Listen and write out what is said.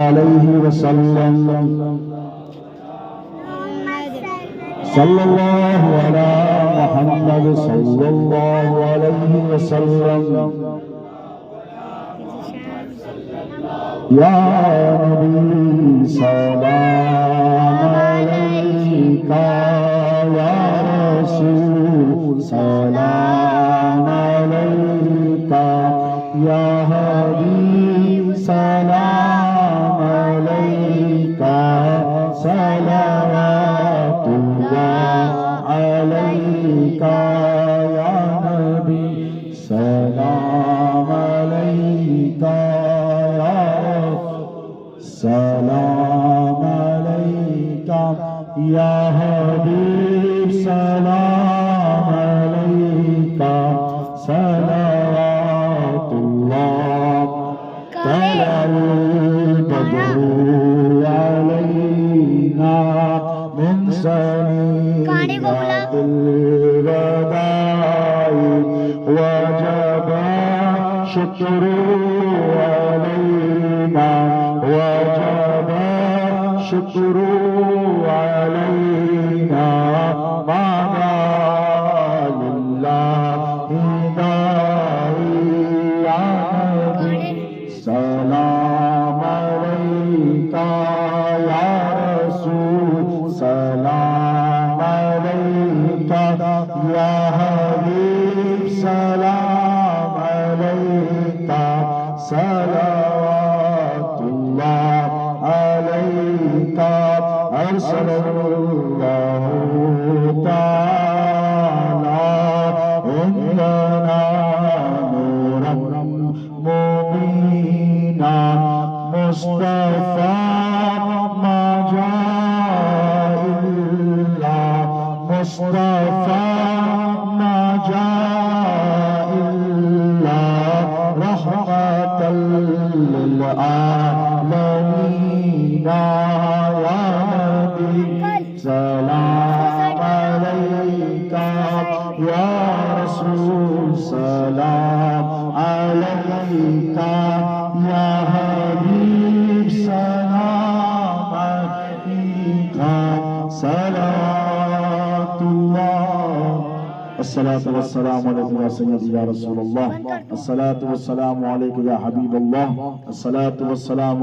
عليه وسلم صلى الله على محمد صلى الله عليه وسلم يا نبي سلام عليك يا رسول سلام عليك يا حبيب سلام عليك صلوات الله عليك يا نبي سلام عليك سلام عليك يا حبيب سلام عليك صلوات الله طلع البدر علينا من ثنيات الوداع وجب شكر علينا وجب شكر علينا ماذا لله داعي يا نبي سلام عليك يا رسول سلام عليك يا حبيب سلام عليك صلوات الله عليك أرسل الله تعالى عندنا نورا مبينا مصطفى ما جاء إلا مصطفى ما جاء إلا رحمة للعالمين يا نبي سلام عليك يا رسول سلام عليك يا حبيب سلام عليك صلوات الله الصلاة والسلام عليك يا سيدي يا رسول الله الصلاة والسلام عليك يا حبيب الله الصلاة والسلام